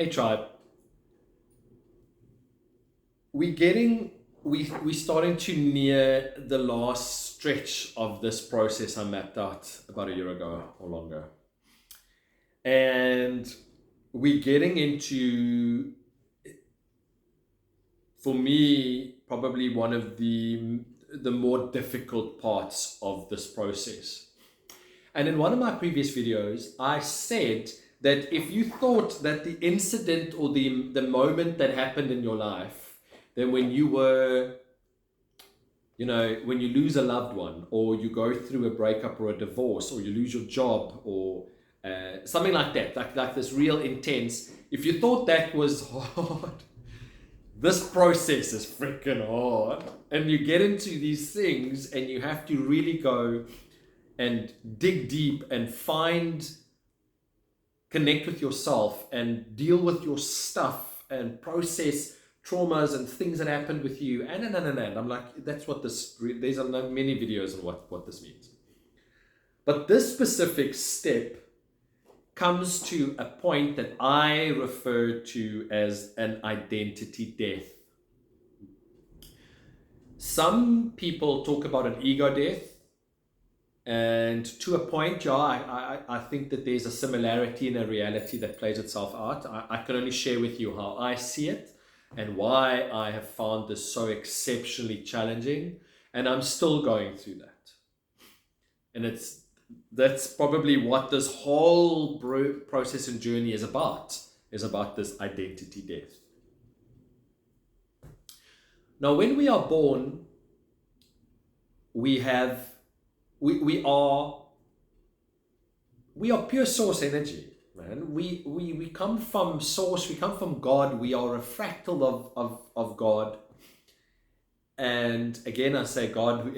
Hey tribe, we're starting to near the last stretch of this process I mapped out about a year ago or longer. And we're getting into, for me, probably one of the more difficult parts of this process. And in one of my previous videos, I said that if you thought that the incident or the moment that happened in your life, then when you were, when you lose a loved one, or you go through a breakup or a divorce, or you lose your job, or something like that, like this real intense, if you thought that was hard, this process is freaking hard. And you get into these things and you have to really go and dig deep and connect with yourself and deal with your stuff and process traumas and things that happened with you. And I'm like, that's what there's many videos on what this means. But this specific step comes to a point that I refer to as an identity death. Some people talk about an ego death. And to a point, I think that there's a similarity in a reality that plays itself out. I can only share with you how I see it and why I have found this so exceptionally challenging. And I'm still going through that. And that's probably what this whole process and journey is about this identity death. Now, when we are born, we are pure source energy, man. We come from source, we come from God, we are a fractal of God. And again, I say God,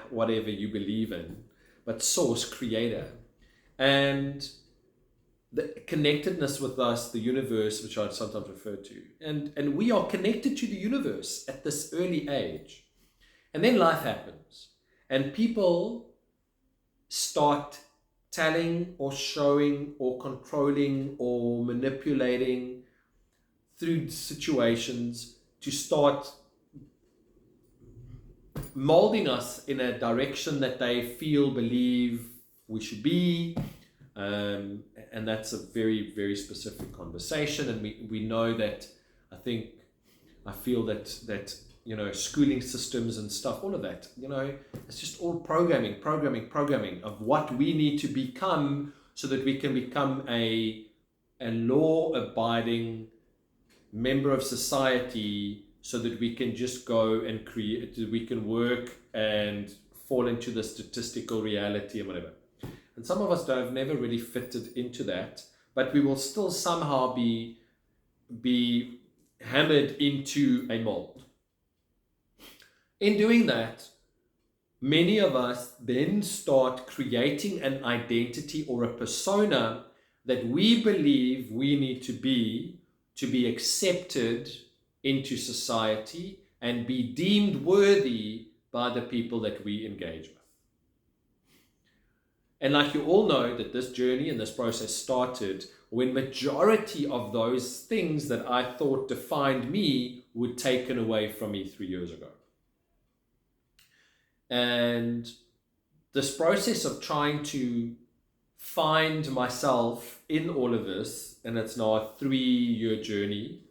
whatever you believe in, but source, creator. And the connectedness with us, the universe, which I sometimes refer to. And we are connected to the universe at this early age. And then life happens. And people start telling or showing or controlling or manipulating through situations to start molding us in a direction that they believe we should be. And that's a very, very specific conversation. And we know that, I feel that schooling systems and stuff, all of that, it's just all programming of what we need to become so that we can become a law-abiding member of society, so that we can just go and create, we can work and fall into the statistical reality and whatever. And some of us have never really fitted into that, but we will still somehow be hammered into a mold. In doing that, many of us then start creating an identity or a persona that we believe we need to be accepted into society and be deemed worthy by the people that we engage with. And like you all know, that this journey and this process started when majority of those things that I thought defined me were taken away from me 3 years ago. And this process of trying to find myself in all of this, and it's now a 3-year journey,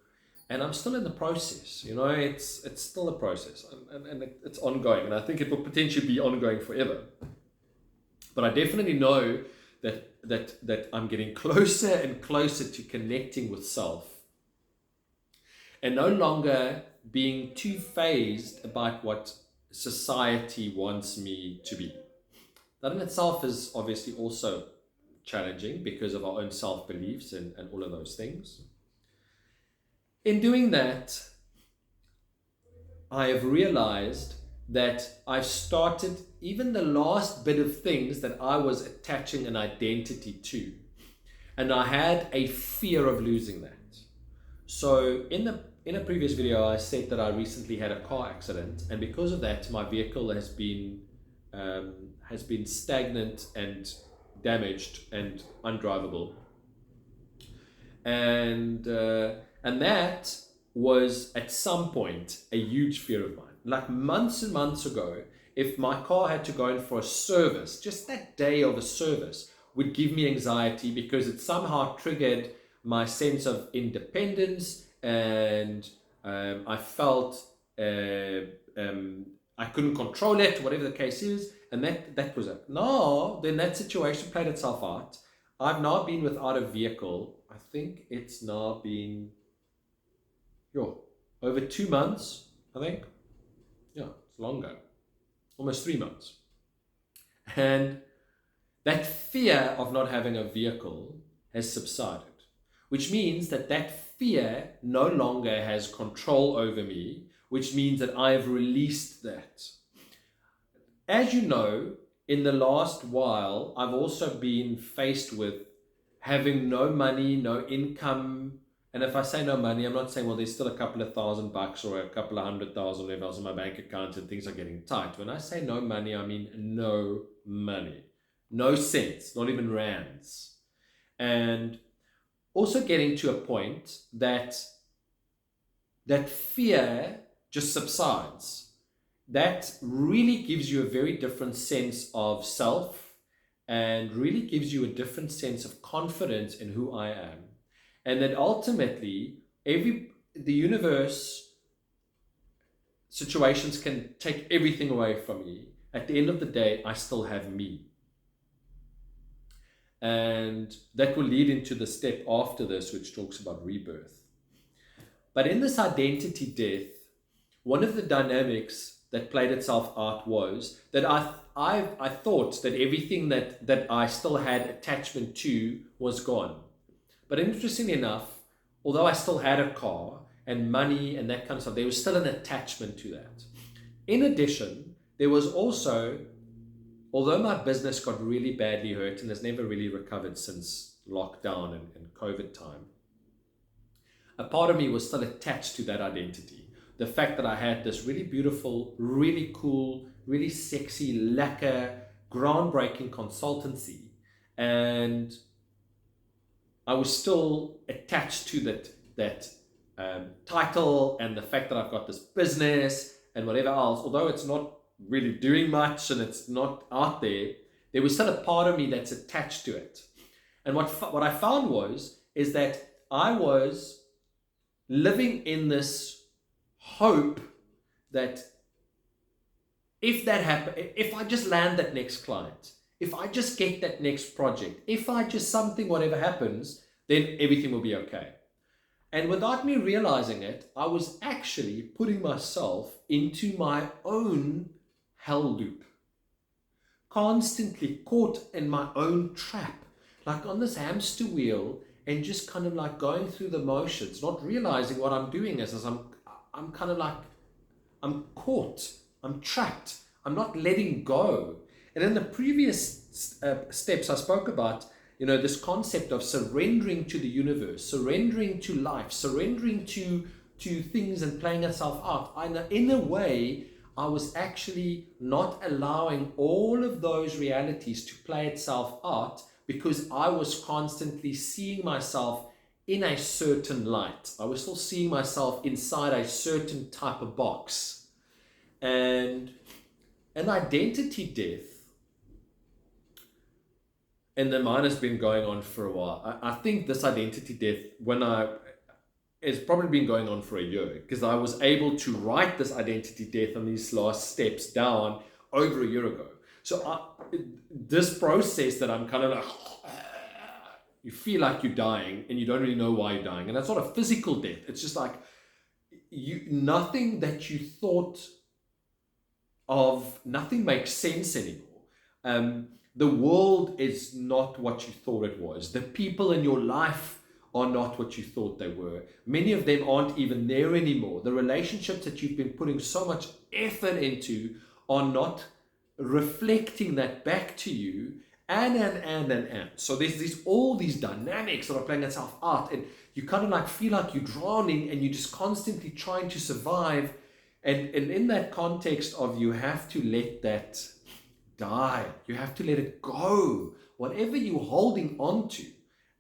and I'm still in the process. It's still a process, and it's ongoing, and I think it will potentially be ongoing forever. But I definitely know that I'm getting closer and closer to connecting with self, and no longer being too phased about what society wants me to be. That in itself is obviously also challenging because of our own self-beliefs and all of those things. In doing that, I have realized that I've started, even the last bit of things that I was attaching an identity to, and I had a fear of losing that. So in a previous video, I said that I recently had a car accident, and because of that, my vehicle has been stagnant and damaged and undrivable. And that was at some point a huge fear of mine. Like months and months ago, if my car had to go in for a service, just that day of a service would give me anxiety because it somehow triggered my sense of independence, and I felt I couldn't control it, whatever the case is, and that was it. Now, then that situation played itself out. I've now been without a vehicle. I think it's now been over 2 months, I think. Yeah, it's longer. Almost 3 months. And that fear of not having a vehicle has subsided, which means that fear no longer has control over me, which means that I have released that. As you know, in the last while, I've also been faced with having no money, no income. And if I say no money, I'm not saying, well, there's still a couple of $1,000 or a couple of 100,000 whatever else in my bank account and things are getting tight. When I say no money, I mean no money, no cents, not even rands. And also getting to a point that fear just subsides. That really gives you a very different sense of self and really gives you a different sense of confidence in who I am. And that ultimately, the universe situations can take everything away from me. At the end of the day, I still have me. And that will lead into the step after this, which talks about rebirth. But in this identity death, one of the dynamics that played itself out was that I thought that everything that I still had attachment to was gone. But interestingly enough, although I still had a car and money and that kind of stuff, there was still an attachment to that. In addition, there was also, although my business got really badly hurt and has never really recovered since lockdown and COVID time, a part of me was still attached to that identity. The fact that I had this really beautiful, really cool, really sexy, lacquer, groundbreaking consultancy, and I was still attached to that title and the fact that I've got this business and whatever else, although it's not really doing much and it's not out there, there was still a part of me that's attached to it. And what I found is that I was living in this hope that if that happens, if I just land that next client, if I just get that next project, if I just something, whatever happens, then everything will be okay. And without me realizing it, I was actually putting myself into my own hell loop, constantly caught in my own trap, like on this hamster wheel, and just kind of like going through the motions, not realizing what I'm doing is I'm kind of like, I'm caught, I'm trapped, I'm not letting go. And in the previous steps I spoke about, this concept of surrendering to the universe, surrendering to life, surrendering to things and playing itself out. In a way, I was actually not allowing all of those realities to play itself out because I was constantly seeing myself in a certain light. I was still seeing myself inside a certain type of box. And an identity death, and then mine has been going on for a while. I think this identity death, it's probably been going on for a year, because I was able to write this identity death and these last steps down over a year ago. So this process that I'm kind of like, you feel like you're dying and you don't really know why you're dying. And that's not a physical death. It's just like nothing that you thought of, nothing makes sense anymore. The world is not what you thought it was. The people in your life are not what you thought they were. Many of them aren't even there anymore. The relationships that you've been putting so much effort into are not reflecting that back to you, and. So there's all these dynamics that are playing itself out, and you kind of like feel like you're drowning and you're just constantly trying to survive. And in that context of, you have to let that die. You have to let it go. Whatever you're holding on to,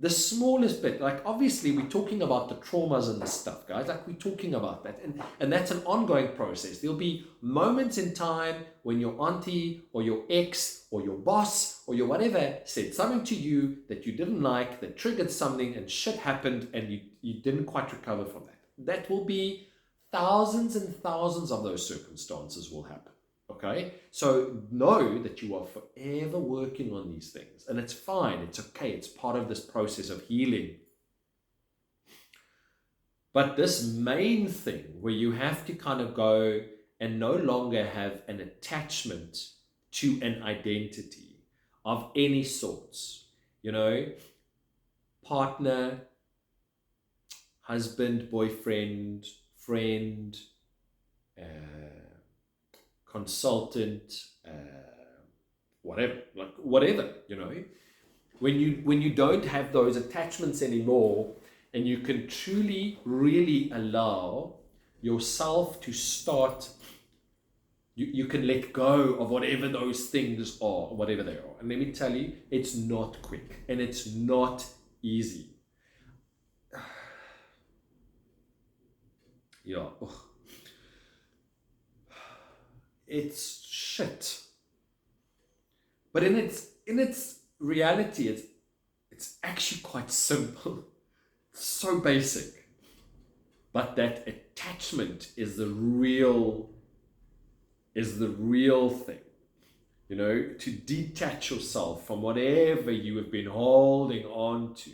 the smallest bit, like obviously we're talking about the traumas and the stuff, guys, like we're talking about that. And that's an ongoing process. There'll be moments in time when your auntie or your ex or your boss or your whatever said something to you that you didn't like, that triggered something and shit happened and you didn't quite recover from that. That will be thousands and thousands of those circumstances will happen. Okay, so know that you are forever working on these things, and it's fine, it's okay, it's part of this process of healing. But this main thing where you have to kind of go and no longer have an attachment to an identity of any sorts, partner, husband, boyfriend, friend, consultant, whatever, when you don't have those attachments anymore, and you can truly really allow yourself to start, you can let go of whatever those things are, whatever they are. And let me tell you, it's not quick and it's not easy. Yeah. It's shit. But in its reality, it's actually quite simple. So basic. But that attachment is the real thing. To detach yourself from whatever you have been holding on to.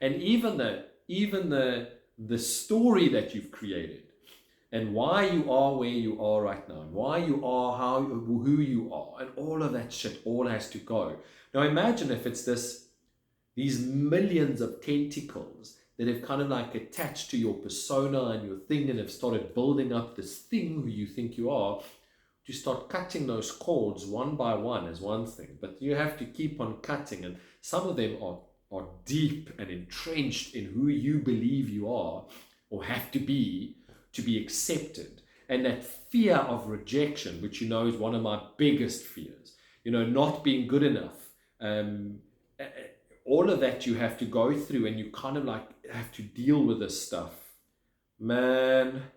And even the story that you've created, and why you are where you are right now, and why you are who you are, and all of that shit all has to go. Now imagine if it's these millions of tentacles that have kind of like attached to your persona and your thing and have started building up this thing who you think you are. You start cutting those cords one by one is one thing, but you have to keep on cutting, and some of them are deep and entrenched in who you believe you are or have to be accepted. And that fear of rejection, which is one of my biggest fears, not being good enough, all of that you have to go through, and you kind of like have to deal with this stuff, man.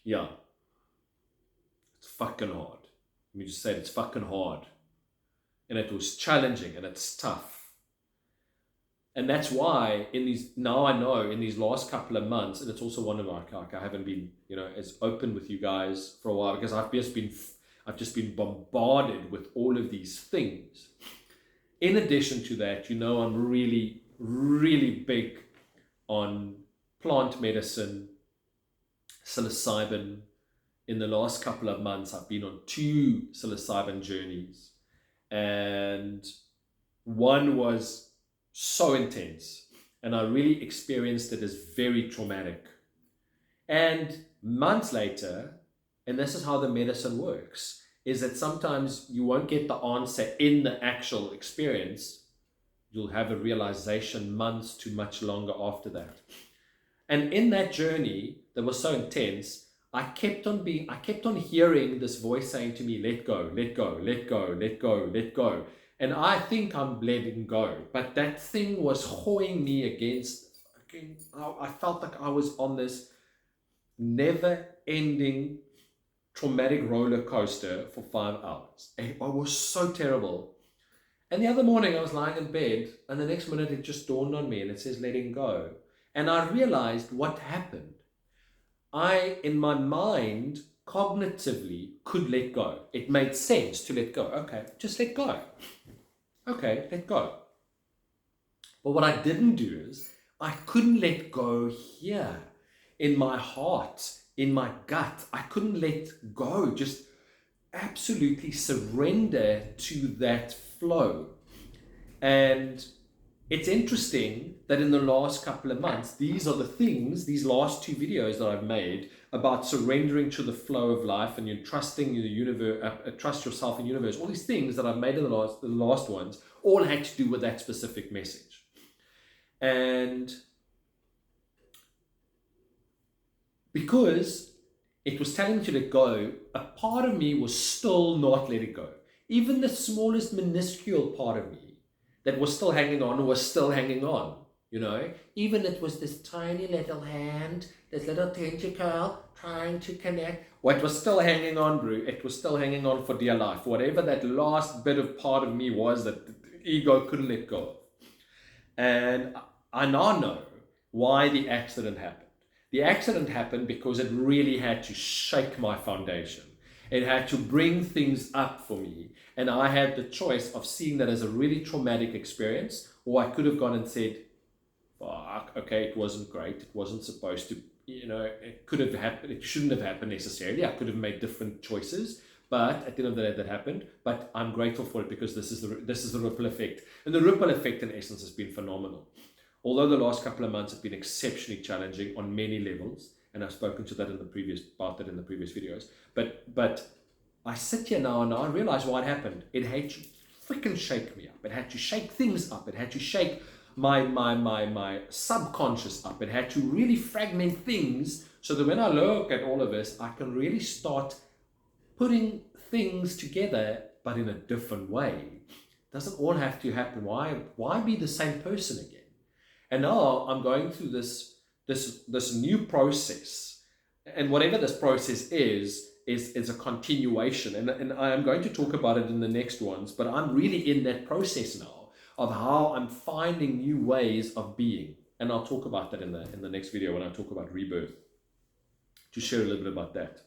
Yeah, it's fucking hard. Let me just say it's fucking hard, and it was challenging, and it's tough. And that's why in these last couple of months, and it's also one of I haven't been, as open with you guys for a while, because I've just been bombarded with all of these things. In addition to that, I'm really, really big on plant medicine, psilocybin. In the last couple of months, I've been on 2 psilocybin journeys, and one was so intense, and I really experienced it as very traumatic. And months later, and this is how the medicine works, is that sometimes you won't get the answer in the actual experience. You'll have a realization months to much longer after that. And in that journey that was so intense, I kept on hearing this voice saying to me, let go, let go, let go, let go, let go. And I think I'm letting go, but that thing was holding me against. I felt like I was on this never-ending traumatic roller coaster for 5 hours. It was so terrible. And the other morning I was lying in bed, and the next minute it just dawned on me, and it says letting go. And I realized what happened. I, in my mind, cognitively could let go. It made sense to let go. Okay, just let go. Okay, let go. But what I didn't do is, I couldn't let go here, in my heart, in my gut. I couldn't let go, just absolutely surrender to that flow. And it's interesting that in the last couple of months, these last 2 videos that I've made about surrendering to the flow of life, and you trusting the universe, trust yourself in the universe, all these things that I've made in the last ones, all had to do with that specific message. And because it was telling me to let go, a part of me was still not letting go. Even the smallest minuscule part of me that was still hanging on was still hanging on, you know? Even it was this tiny little hand, this little tentacle trying to connect. Well, it was still hanging on, bro. It was still hanging on for dear life. Whatever that last bit of part of me was that the ego couldn't let go of. And I now know why the accident happened. The accident happened because it really had to shake my foundation. It had to bring things up for me. And I had the choice of seeing that as a really traumatic experience, or I could have gone and said, fuck, okay, it wasn't great. It wasn't supposed to, it could have happened. It shouldn't have happened necessarily. I could have made different choices. But at the end of the day, that happened. But I'm grateful for it because this is the ripple effect. And the ripple effect, in essence, has been phenomenal. Although the last couple of months have been exceptionally challenging on many levels, and I've spoken to that about that in the previous videos. But I sit here now and I realize why it happened. It had to freaking shake me up. It had to shake things up. It had to shake my subconscious up. It had to really fragment things so that when I look at all of this, I can really start putting things together, but in a different way. It doesn't all have to happen. Why be the same person again? And now I'm going through this new process, and whatever this process is a continuation. And I am going to talk about it in the next ones, but I'm really in that process now of how I'm finding new ways of being. And I'll talk about that in the next video when I talk about rebirth, to share a little bit about that.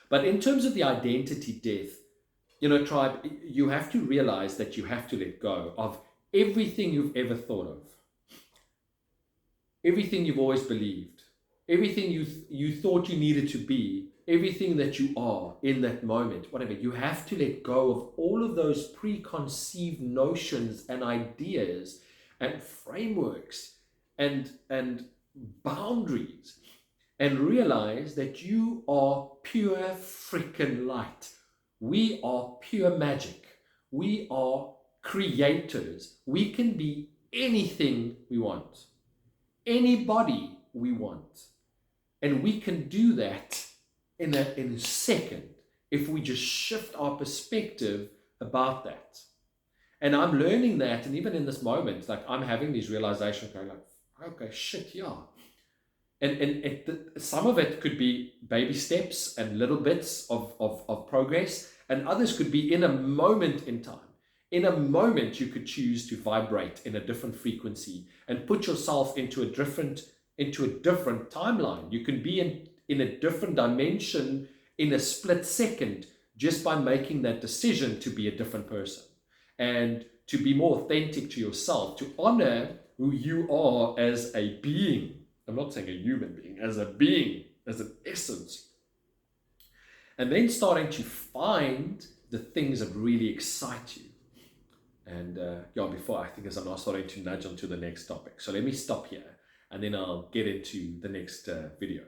But in terms of the identity death, tribe, you have to realize that you have to let go of everything you've ever thought of, everything you've always believed, everything you thought you needed to be, everything that you are in that moment, whatever. You have to let go of all of those preconceived notions and ideas and frameworks and boundaries, and realize that you are pure freaking light. We are pure magic. We are creators. We can be anything we want, anybody we want. And we can do that in a second if we just shift our perspective about that. And I'm learning that, and even in this moment, like I'm having these realizations going like, okay, shit, yeah. And some of it could be baby steps and little bits of progress, and others could be in a moment in time. In a moment, you could choose to vibrate in a different frequency and put yourself into a different timeline. You can be in a different dimension in a split second just by making that decision to be a different person and to be more authentic to yourself, to honor who you are as a being. I'm not saying a human being, as a being, as an essence. And then starting to find the things that really excite you. And before, I think as I'm now starting to nudge onto the next topic. So let me stop here and then I'll get into the next video.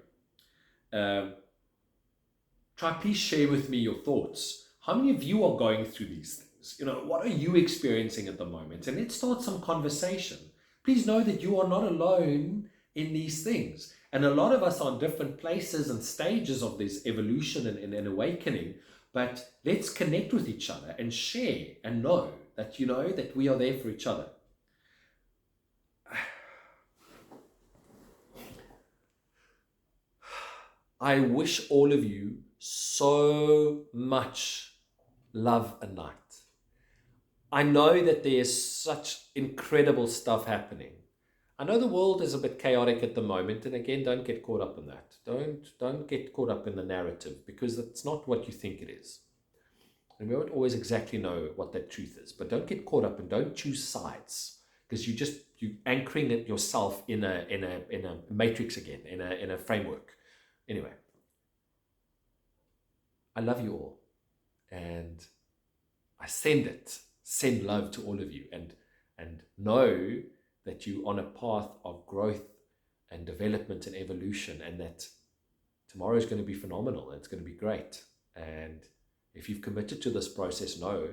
Please share with me your thoughts. How many of you are going through these things? What are you experiencing at the moment? And let's start some conversation. Please know that you are not alone in these things. And a lot of us are in different places and stages of this evolution and awakening. But let's connect with each other and share and know that that we are there for each other. I wish all of you so much love and light. I know that there's such incredible stuff happening. I know the world is a bit chaotic at the moment, and again, don't get caught up in that. Don't get caught up in the narrative, because it's not what you think it is. And we won't always exactly know what that truth is, but don't get caught up and don't choose sides, because you anchoring it yourself in a matrix again, in a framework. Anyway, I love you all, and I send love to all of you, and know that you're on a path of growth and development and evolution, and that tomorrow is going to be phenomenal. It's going to be great. And if you've committed to this process, know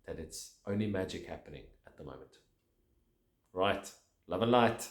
that it's only magic happening at the moment. Right. Love and light.